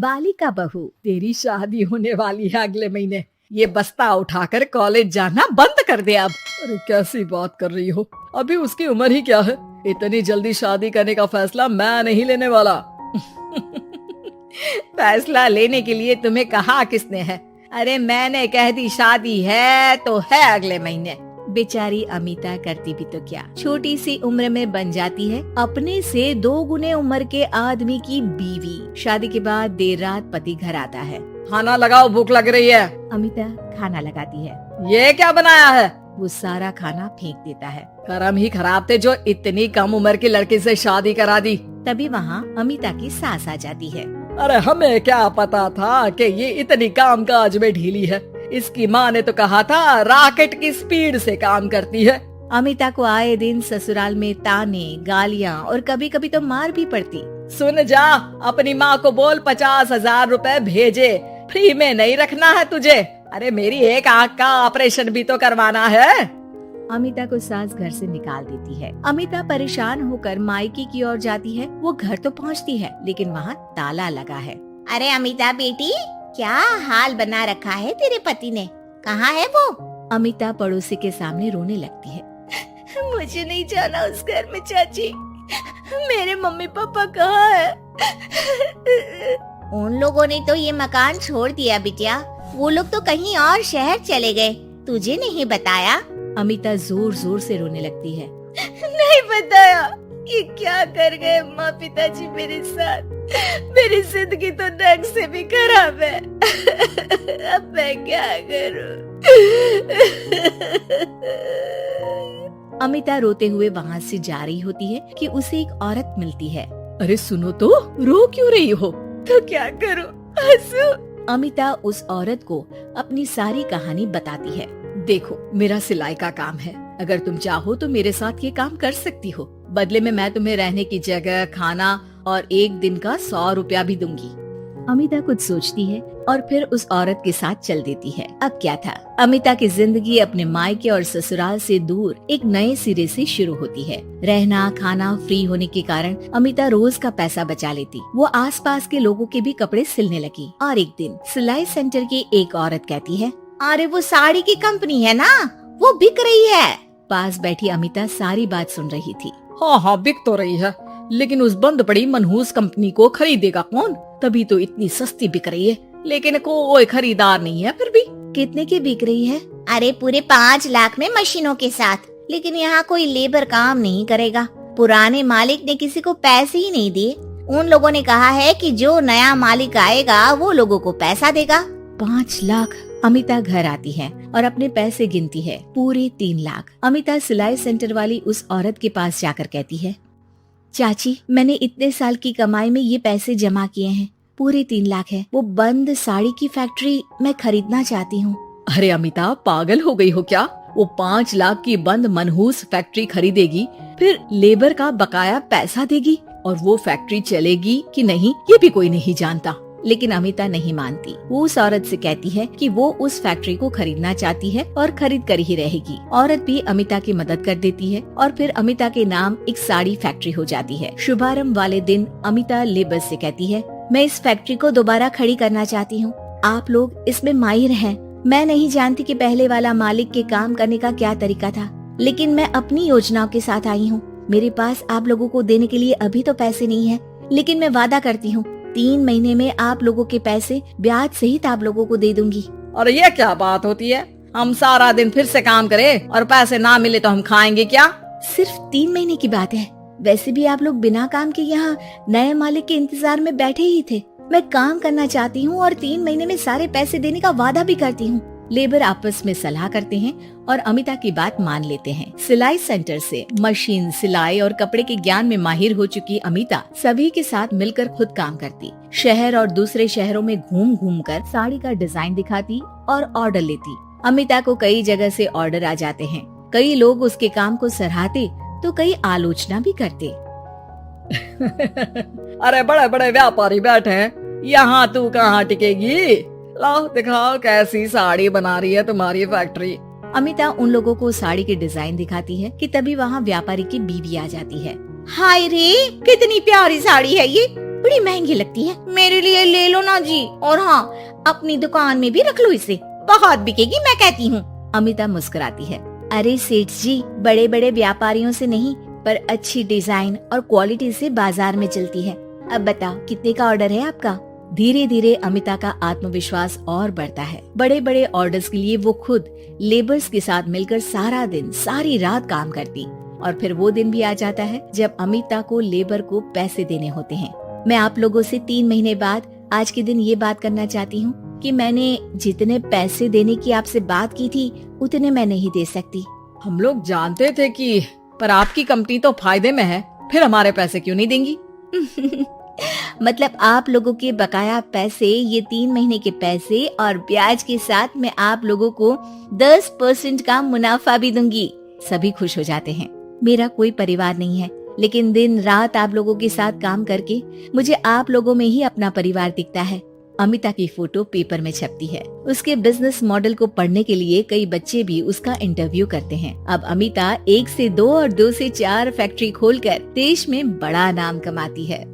बालिका बहू, तेरी शादी होने वाली है अगले महीने। ये बस्ता उठाकर कॉलेज जाना बंद कर दे अब। अरे कैसी बात कर रही हो, अभी उसकी उम्र ही क्या है। इतनी जल्दी शादी करने का फैसला मैं नहीं लेने वाला। फैसला लेने के लिए तुम्हें कहा किसने है? अरे मैंने कह दी शादी है तो है अगले महीने। बेचारी अमिता करती भी तो क्या, छोटी सी उम्र में बन जाती है अपने से 2 गुने उम्र के आदमी की बीवी। शादी के बाद देर रात पति घर आता है। खाना लगाओ, भूख लग रही है। अमिता खाना लगाती है। ये क्या बनाया है? वो सारा खाना फेंक देता है। कर्म ही खराब थे जो इतनी कम उम्र के लड़के से शादी करा दी। तभी वहाँ अमिता की सास आ जाती है। अरे हमें क्या पता था कि ये इतनी कामकाज में ढीली है। इसकी माँ ने तो कहा था रॉकेट की स्पीड से काम करती है। अमिता को आए दिन ससुराल में ताने, गालियाँ और कभी कभी तो मार भी पड़ती। सुन जा, अपनी माँ को बोल 50,000 रुपए भेजे, फ्री में नहीं रखना है तुझे। अरे मेरी एक आँख का ऑपरेशन भी तो करवाना है। अमिता को सास घर से निकाल देती है। अमिता परेशान होकर मायके की ओर जाती है। वो घर तो पहुंचती है लेकिन वहाँ ताला लगा है। अरे अमिता बेटी, क्या हाल बना रखा है तेरे पति ने? कहाँ है वो? अमिता पड़ोसी के सामने रोने लगती है। मुझे नहीं जाना उस घर में चाची। मेरे मम्मी पापा कहाँ है? उन लोगों ने तो ये मकान छोड़ दिया बिटिया। वो लोग तो कहीं और शहर चले गए, तुझे नहीं बताया? अमिता जोर जोर से रोने लगती है। नहीं बताया? ये क्या कर गए माँ पिताजी मेरे साथ? मेरी जिंदगी तो नर्क से भी खराब है। अब मैं क्या करूं? अमिता रोते हुए वहाँ से जा रही होती है कि उसे एक औरत मिलती है। अरे सुनो तो, रो क्यों रही हो? तो क्या करूं? हंसू? अमिता उस औरत को अपनी सारी कहानी बताती है। देखो, मेरा सिलाई का काम है। अगर तुम चाहो तो मेरे साथ ये काम कर सकती हो। बदले में मैं तुम्हें रहने की जगह, खाना और 1 दिन का 100 रुपया भी दूंगी। अमिता कुछ सोचती है और फिर उस औरत के साथ चल देती है। अब क्या था, अमिता की जिंदगी अपने मायके और ससुराल से दूर एक नए सिरे से शुरू होती है। रहना खाना फ्री होने के कारण अमिता रोज का पैसा बचा लेती। वो आसपास के लोगों के भी कपड़े सिलने लगी। और एक दिन सिलाई सेंटर की एक औरत कहती है, अरे वो साड़ी की कंपनी है ना, वो बिक रही है। पास बैठी अमिता सारी बात सुन रही थी। हाँ बिक तो रही है, लेकिन उस बंद पड़ी मनहूस कंपनी को खरीदेगा कौन? तभी तो इतनी सस्ती बिक रही है, लेकिन कोई खरीदार नहीं है। फिर भी कितने की बिक रही है? अरे पूरे 5 लाख में मशीनों के साथ। लेकिन यहाँ कोई लेबर काम नहीं करेगा। पुराने मालिक ने किसी को पैसे ही नहीं दिए। उन लोगों ने कहा है कि जो नया मालिक आएगा वो लोगों को पैसा देगा। 5 लाख। अमिता घर आती है और अपने पैसे गिनती है, पूरे 3 लाख। अमिता सिलाई सेंटर वाली उस औरत के पास जाकर कहती है, चाची मैंने इतने साल की कमाई में ये पैसे जमा किए हैं, पूरे 3 लाख है। वो बंद साड़ी की फैक्ट्री मैं खरीदना चाहती हूँ। अरे अमिता, पागल हो गई हो क्या? वो 5 लाख की बंद मनहूस फैक्ट्री खरीदेगी, फिर लेबर का बकाया पैसा देगी, और वो फैक्ट्री चलेगी कि नहीं ये भी कोई नहीं जानता। लेकिन अमिता नहीं मानती। वो उस औरत से कहती है कि वो उस फैक्ट्री को खरीदना चाहती है और खरीद कर ही रहेगी। औरत भी अमिता की मदद कर देती है और फिर अमिता के नाम एक साड़ी फैक्ट्री हो जाती है। शुभारंभ वाले दिन अमिता लेबर से कहती है, मैं इस फैक्ट्री को दोबारा खड़ी करना चाहती हूँ। आप लोग इसमें माहिर हैं। मैं नहीं जानती कि पहले वाला मालिक के काम करने का क्या तरीका था, लेकिन मैं अपनी योजनाओं के साथ आई हूँ। मेरे पास आप लोगों को देने के लिए अभी तो पैसे नहीं है, लेकिन मैं वादा करती हूँ 3 महीने में आप लोगों के पैसे ब्याज सहित आप लोगों को दे दूंगी। और ये क्या बात होती है? हम सारा दिन फिर से काम करें और पैसे ना मिले तो हम खाएंगे क्या? सिर्फ 3 महीने की बात है। वैसे भी आप लोग बिना काम के यहाँ नए मालिक के इंतजार में बैठे ही थे। मैं काम करना चाहती हूँ और 3 महीने में सारे पैसे देने का वादा भी करती हूँ। लेबर आपस में सलाह करते हैं और अमिता की बात मान लेते हैं। सिलाई सेंटर से मशीन, सिलाई और कपड़े के ज्ञान में माहिर हो चुकी अमिता सभी के साथ मिलकर खुद काम करती। शहर और दूसरे शहरों में घूम घूम कर साड़ी का डिजाइन दिखाती और ऑर्डर लेती। अमिता को कई जगह से ऑर्डर आ जाते हैं। कई लोग उसके काम को सराहते तो कई आलोचना भी करते। अरे बड़े बड़े व्यापारी बैठे हैं, यहाँ तू कहाँ टिकेगी? लाओ दिखाओ कैसी साड़ी बना रही है तुम्हारी फैक्ट्री। अमिता उन लोगों को साड़ी के डिजाइन दिखाती है कि तभी वहाँ व्यापारी की बीवी आ जाती है। हाय रे, कितनी प्यारी साड़ी है ये, बड़ी महंगी लगती है, मेरे लिए ले लो ना जी। और हाँ, अपनी दुकान में भी रख लो इसे, बहुत बिकेगी मैं कहती हूँ। अमिता मुस्कुराती है। अरे सेठ जी, बड़े बड़े व्यापारियों से नहीं पर अच्छी डिजाइन और क्वालिटी से बाजार में चलती है। अब बताओ कितने का ऑर्डर है आपका? धीरे धीरे अमिता का आत्मविश्वास और बढ़ता है। बड़े बड़े ऑर्डर्स के लिए वो खुद लेबर्स के साथ मिलकर सारा दिन सारी रात काम करती। और फिर वो दिन भी आ जाता है जब अमिता को लेबर को पैसे देने होते हैं। मैं आप लोगों से 3 महीने बाद आज के दिन ये बात करना चाहती हूँ कि मैंने जितने पैसे देने की आपसे बात की थी उतने मैं नहीं दे सकती। हम लोग जानते थे कि पर आपकी कंपनी तो फायदे में है, फिर हमारे पैसे क्यों नहीं देंगी? मतलब आप लोगों के बकाया पैसे, ये 3 महीने के पैसे और ब्याज के साथ मैं आप लोगों को 10% का मुनाफा भी दूंगी। सभी खुश हो जाते हैं। मेरा कोई परिवार नहीं है, लेकिन दिन रात आप लोगों के साथ काम करके मुझे आप लोगों में ही अपना परिवार दिखता है। अमिता की फोटो पेपर में छपती है। उसके बिजनेस मॉडल को पढ़ने के लिए कई बच्चे भी उसका इंटरव्यू करते हैं। अब अमिता 1 से 2 और 2 से 4 फैक्ट्री खोलकर देश में बड़ा नाम कमाती है।